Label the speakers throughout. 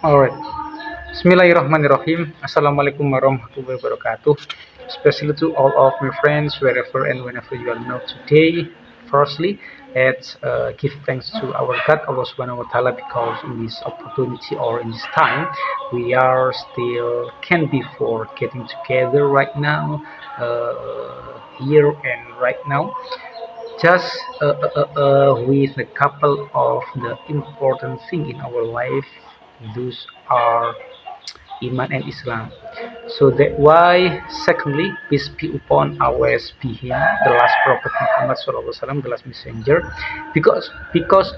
Speaker 1: Alright. Bismillahirrahmanirrahim. Assalamualaikum warahmatullahi wabarakatuh. Especially to all of my friends, wherever and whenever you are now today. Firstly, let's give thanks to our God, Allah Subhanahu wa Taala, because in this opportunity or in this time, we are still can be for getting together right now, here and right now. Just with a couple of the important thing in our life, those are Iman and Islam. So that why, secondly, peace be upon always be him, the last prophet Muhammad Sallallahu Alaihi Wasallam, the last messenger, because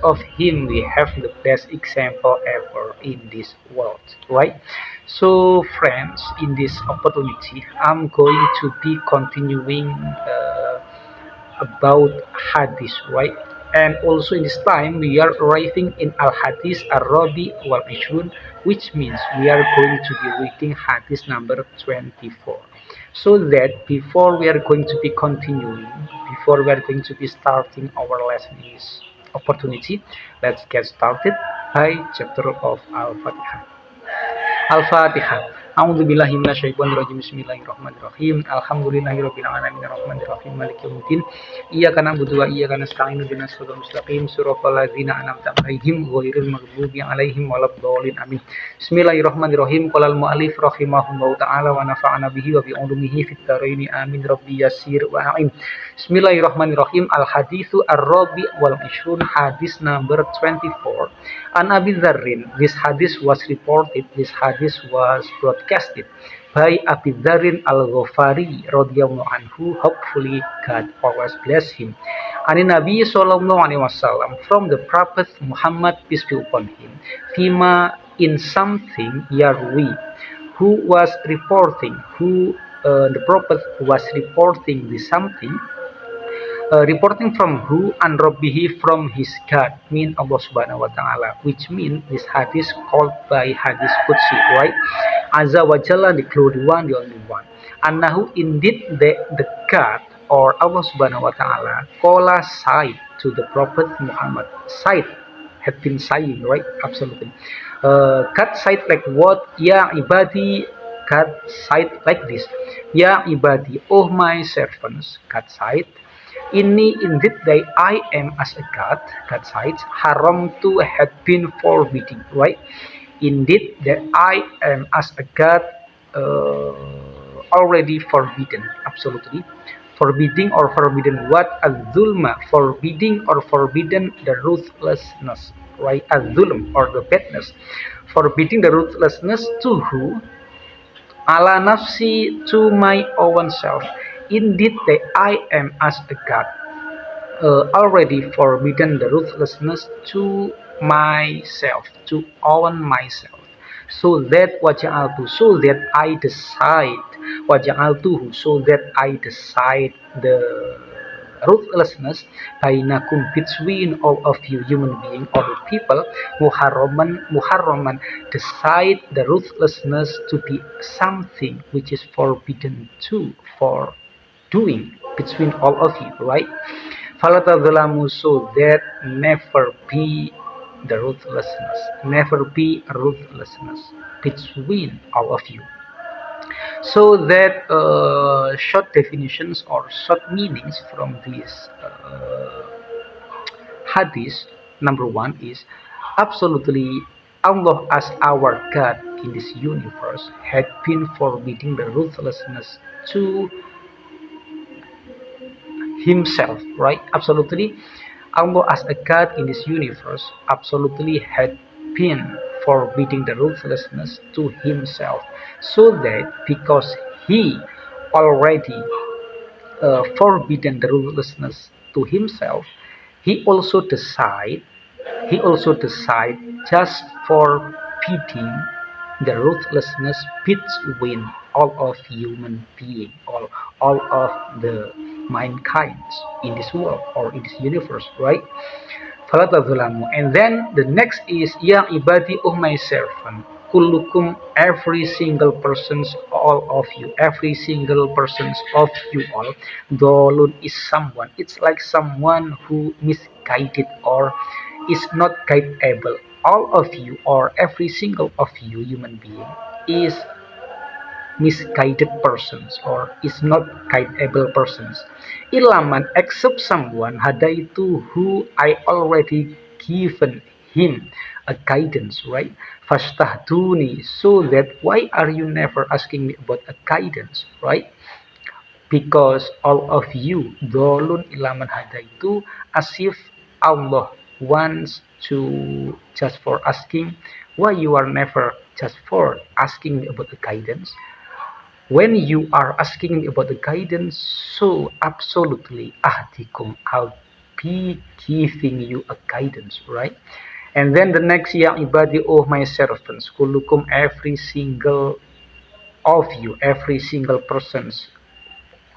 Speaker 1: of him we have the best example ever in this world, right? So friends, in this opportunity, I'm going to be continuing about hadith, right? And also in this time we are writing in al hadith ar-rabi wal ishrun, which means we are going to be reading hadith number 24. So that before we are going to be continuing, before we are going to be starting our lesson in this opportunity, let's get started by chapter of al-fatihah. Al-Fatihah. A'udzubillahi minasyaitonirrajim. Bismillahirrahmanirrahim. Alhamdulillahirabbil alamin arrahmanirrahim maliki yaumiddin. Iyyaka na'budu wa iyyaka nasta'in ihdinas siratal mustaqim siratal ladzina an'amta 'alaihim ghairil maghdubi 'alaihim waladdallin. Amin. Bismillahirrahmanirrahim. Qala al-mu'allif rahimahullahu ta'ala wa nafa'ana bihi wa bi 'ulumihi fid dharain. Amin. Rabbi yassir wa a'in. Bismillahirrahmanirrahim. Al-haditsu ar-rabi wal ishrun, hadis number 24. An Abi Dharrin, this hadith was reported, this hadith was broadcasted by Abi Dharrin al-Ghafari radhiyallahu anhu, hopefully God always bless him. And Nabi sallallahu alaihi wasallam, from the Prophet Muhammad, peace be upon him, fima, in something, yarwi, who was reporting, the Prophet was reporting the something, reporting from who, and Rabbihi, from his God, mean Allah Subhanahu wa Ta'ala, which mean this hadith called by hadith Qudsi, right? Azza wa Jalla, the glory one, the only one. Annahu, indeed, the God or Allah Subhanahu wa Ta'ala, Qala, said to the Prophet Muhammad, said, had been saying, right? Absolutely. God said like what? Ya ibadi, God said like this. Ya ibadi, oh my servants, God said, ini indeed they I am as a God says, haram to had been forbidding, right? Indeed that I am as a God, already forbidden, absolutely. Forbidding or forbidden what? Al-zulma, forbidding or forbidden the ruthlessness, right? Al-zulm or the badness. Forbidding the ruthlessness to who? Ala nafsi, to my own self. Indeed, that I am as a God, already forbidden the ruthlessness to myself, to own myself. So that waja'altu, so that I decide, waja'altuhu, so that I decide the ruthlessness bainakum, between all of you human being or people, muharraman, decide the ruthlessness to be something which is forbidden to, for doing between all of you, right? Falatadzalamu, so that never be the ruthlessness, never be ruthlessness between all of you. So that short definitions or short meanings from this hadith, number one is absolutely Allah as our God in this universe had been forbidding the ruthlessness to himself, right? Absolutely Allah as a God in this universe absolutely had been forbidding the ruthlessness to himself, so that because he already forbidden the ruthlessness to himself, he also decide just forbidding the ruthlessness between all of human being, all of the mankind in this world or in this universe, right? And then the next is ya ibadi, oh my servant, kullukum, every single persons, all of you, every single persons of you all, dolun is someone, it's like someone who misguided or is not guideable all of you or every single of you human being is misguided persons or is not guidable persons. Ilaman except someone hadaitu who I already given him a guidance, right? Fastahduni, so that why are you never asking me about a guidance, right? Because all of you dolun ilaman hadaitu, as if Allah wants to just for asking why you are never just for asking me about the guidance. When you are asking me about the guidance, so absolutely ahdikum, I'll be giving you a guidance, right? And then the next, ya ibadi, oh my servants, kulukum, every single of you, every single persons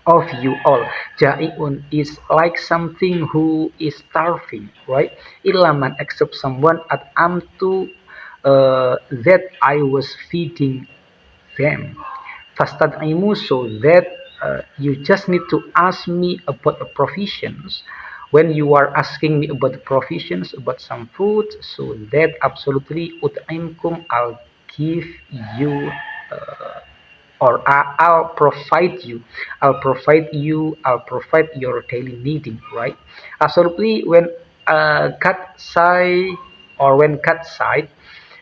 Speaker 1: of you all, jai'un is like something who is starving, right? Ilaman, except someone at amtu, that I was feeding them. Fastad'imu, so that you just need to ask me about the provisions. When you are asking me about the provisions, about some food, so that absolutely ut'imkum, I'll give you or I'll provide you, I'll provide your daily needing, right? Absolutely, when God say or when God said,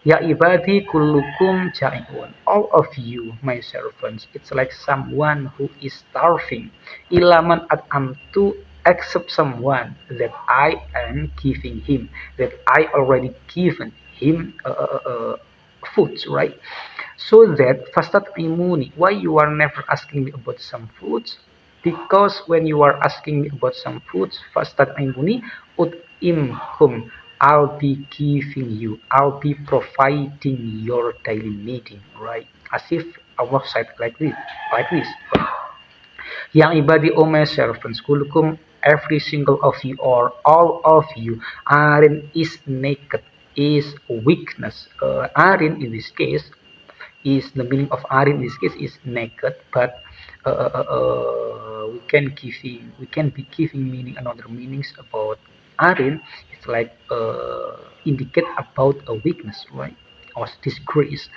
Speaker 1: Ya ibadi kullukum ja'iun. All of you, my servants, it's like someone who is starving. Ilaman at'amtu, except someone that I am giving him, that I already given him foods, right? So that fastat imuni. Why you are never asking me about some foods? Because when you are asking me about some foods, fastat imuni ut imkum. I'll be giving you, I'll be providing your daily needing, right? As if Allah said like this. Yang ibadi, O my servants, kulukum, every single of you or all of you, arin is naked, is weakness. Arin in this case is the meaning of arin in this case is naked, but we can be giving meaning another meanings about arin. It's like indicate about a weakness, right, or disgrace.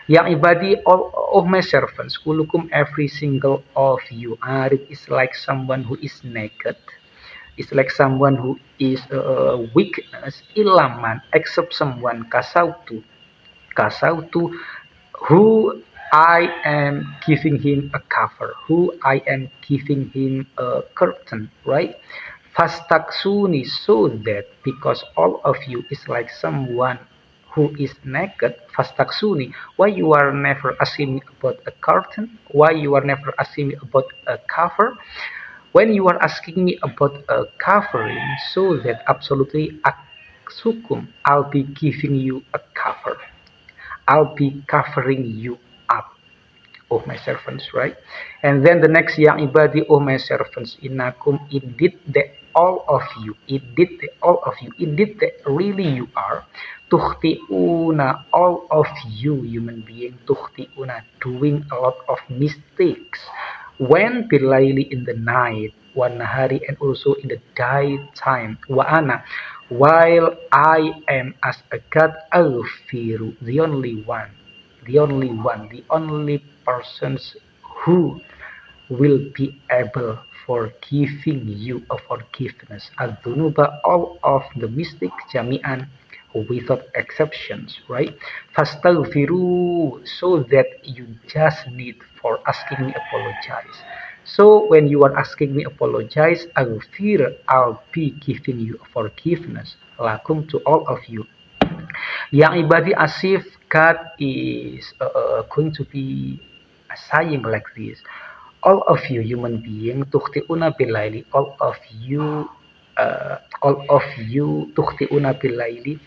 Speaker 1: Yang ibadi, all of my servants, kulukum, every single of you, arin is like someone who is naked. It's like someone who is weakness. Ilaman, except someone kasautu, who I am giving him a cover, who I am giving him a curtain, right? Fastaksuni, so that because all of you is like someone who is naked, fastaksuni, why you are never asking me about a curtain? Why you are never asking me about a cover? When you are asking me about a covering, so that absolutely aksukum, I'll be giving you a cover. I'll be covering you up, oh my servants, right? And then the next, yang ibadi, oh my servants, inakum, indeed that all of you, indeed that all of you, indeed that really you are, tuhtiuna, all of you human being, tuhtiuna, doing a lot of mistakes. When bilaili, in the night, wanahari, and also in the daytime, wa while I am as a God, Al-Firu, the only persons who will be able for giving you a forgiveness. Ad-dunuba, all of the mistakes, jami'an, without exceptions, right? Fastaghfiru, so that you just need for asking me apologize. So when you are asking me apologize, I'll be giving you forgiveness. Lakum, to all of you. Yang ibadi, as if God is going to be saying like this. All of you human being, tuhtiuna bilaili, all of you, tuhtiuna bilaili,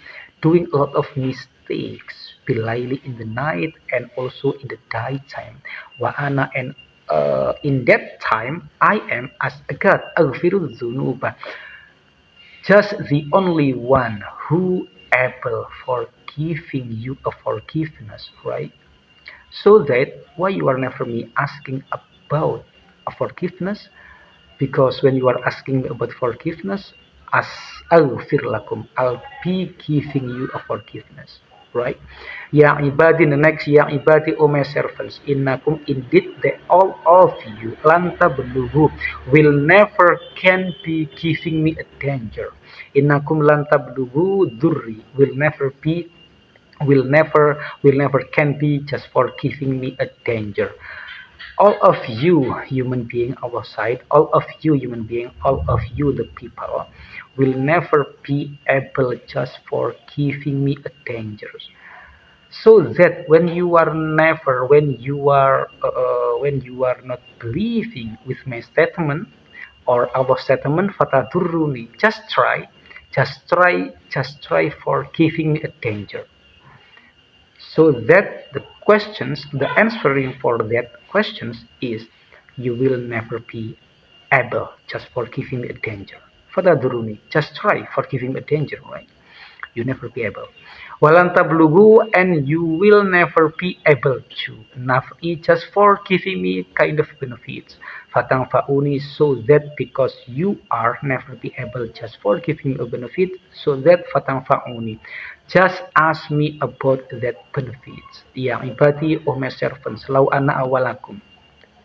Speaker 1: doing a lot of mistakes, bilaili, in the night and also in the daytime. Wa ana, and in that time, I am as a God, aghfiru dhunuba, just the only one who able for giving you a forgiveness, right? So that why you are never me asking about a forgiveness, because when you are asking me about forgiveness, as aghfir lakum, I'll be giving you a forgiveness. Right? Ya ibadi, the next, ya ibadi, O my servants, innakum, indeed they all of you, lanta belugu, will never can be giving me a danger. Innakum lanta belugu durri, will never can be just for giving me a danger. All of you human being outside, all of you human being, all of you the people, will never be able just for giving me a danger. So that when you are not believing with my statement or our statement, fatadurruni, just try for giving me a danger. So that the answering for that questions is, you will never be able just for giving me a danger. Fataduruni, just try for giving me a danger, right? You never be able. Walan tablugu, and you will never be able to naf'i, just for giving me kind of benefits. Fatang fauni, so that because you are never be able just for giving me a benefit, so that fatang fauni, just ask me about that benefits. Ya ibadi, oh my servants, lau ana awalakum,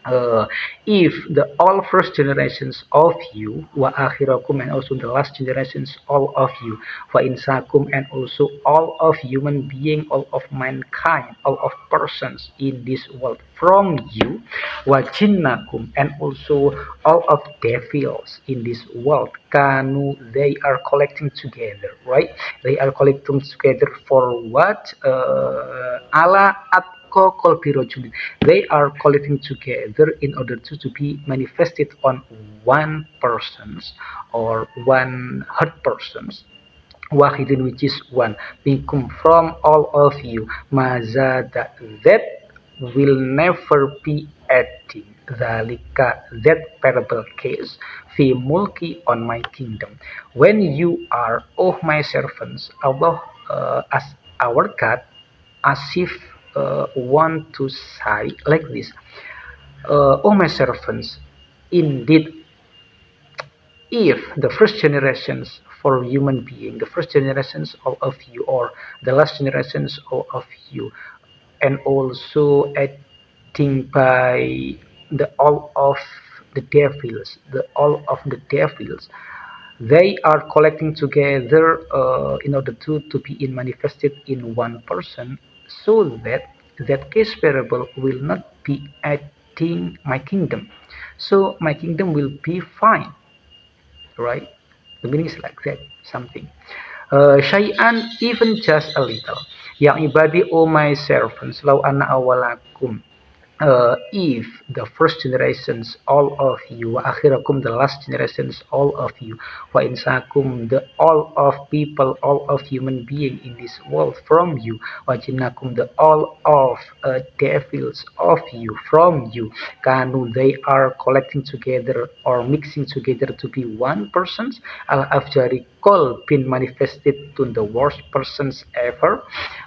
Speaker 1: uh, if the all first generations of you, wa akhirakum, and also the last generations all of you, wa insakum, and also all of human being, all of mankind, all of persons in this world from you, wa jinnakum, and also all of devils in this world, kanu, they are collecting together, right? They are collecting together for what? Ala at they are collecting together in order to be manifested on one person's or one hurt person's, wahidin, which is one, minkum, from all of you, mazada, that will never be adding, zalika, that parable case, fi mulki, on my kingdom. When you are, oh my servants, Allah, as our God, as if want to say like this, oh my servants, indeed, if the first generations for human being, the first generations of you, or the last generations of you, and also adding by the all of the devils, they are collecting together in order to be in manifested in one person, so that that case parable will not be adding my kingdom, so my kingdom will be fine, right? The meaning is like that, something. Syai'an, even just a little. Ya ibadi, O my servants, law anna awalakum, if the first generations all of you, wa akhirakum, the last generations all of you, wa insakum, the all of people, all of human being in this world from you, wa jinnakum, the all of devils of you from you, kanu, they are collecting together or mixing together to be one persons, al afjari, kol, been manifested to the worst persons ever,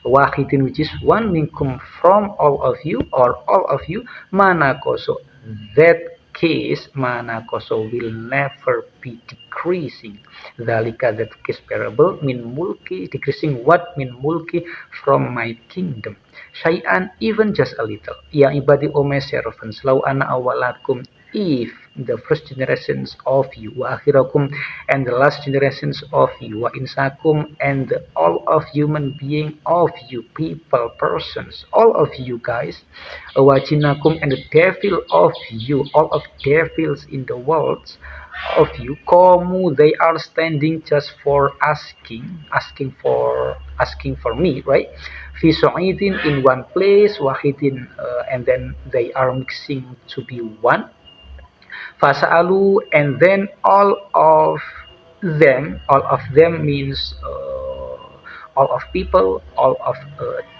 Speaker 1: wahidin, which is one, minkum, from all of you or all of you, manakoso, that case, manakoso, will never be decreasing, dalika, that case parable, min mulki, decreasing what? Min mulki, from my kingdom, syai'an, even just a little. Ya ibadi, o my servants, law ana awalakum, if the first generations of you, wa akhirakum, and the last generations of you, wa insakum, and all of human being of you, people, persons, all of you guys, wa jinnakum, and the devil of you, all of devils in the world of you, komu, they are standing just for asking for me, right? Fi su'idin, in one place, wahidin, and then they are mixing to be one. Fasa'alu, and then all of them means all of people, all of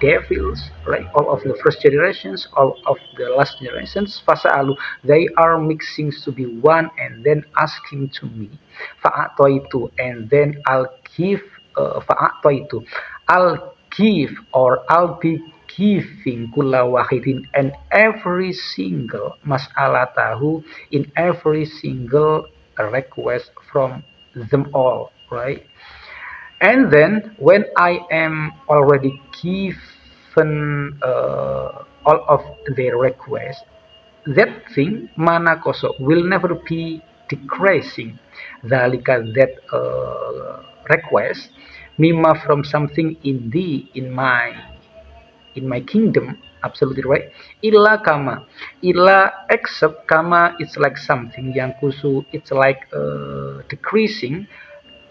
Speaker 1: devils, right? All of the first generations, all of the last generations. Fasa'alu, they are mixing to be one and then asking to me. Fa'atoitu, and then I'll give. Fa'atoitu, I'll give, or I'll be giving kulla wahidin, and every single mas'alatahu, in every single request from them all, right? And then when I am already given all of their requests, that thing mana koso will never be decreasing. Dalika that request mima from something in my kingdom, absolutely right. Illa kama, illa except kama, it's like something yang kusu, it's like decreasing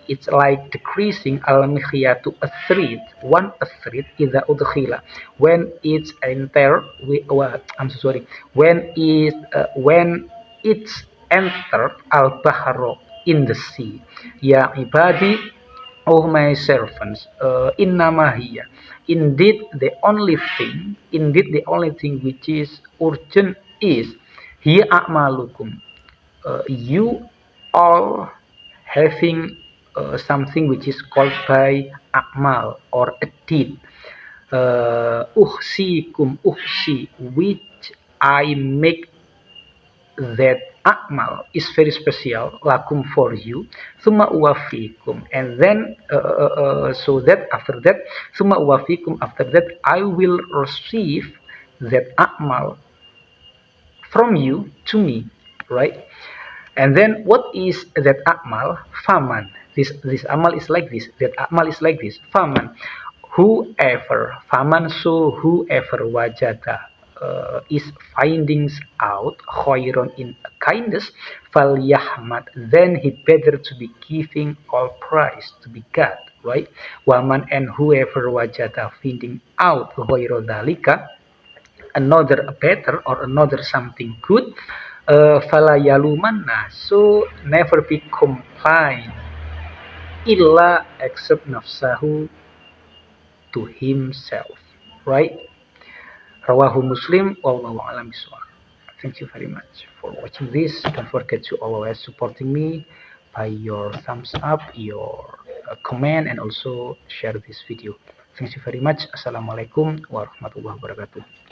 Speaker 1: al to a thread, ida udkhila, when it's enter I'm so sorry, when it's entered al bahro, in the sea. Ya ibadi, oh my servants, innama hiya, indeed the only thing which is urgent is hiya a'malukum, you all having something which is called by akmal or a deed. Uhsi, which I make that akmal is very special lakum for you, summa uwafikum, and then so that after that, summa uwafikum, after that I will receive that akmal from you to me, right? And then what is that akmal? Faman. This amal is like this. That akmal is like this. Faman. Whoever wajada is finding out khairon in kindness, falyahmad, then he better to be giving all praise to be God, right? Waman, and whoever wajada finding out khairon dalika, another better or another something good, fala yalumanna, so never be complain, illa except nafsahu, to himself, right? Rawahu Muslim, wallahu alam bisawab. Thank you very much for watching this. Don't forget to always supporting me by your thumbs up, your comment, and also share this video. Thank you very much. Assalamualaikum warahmatullahi wabarakatuh.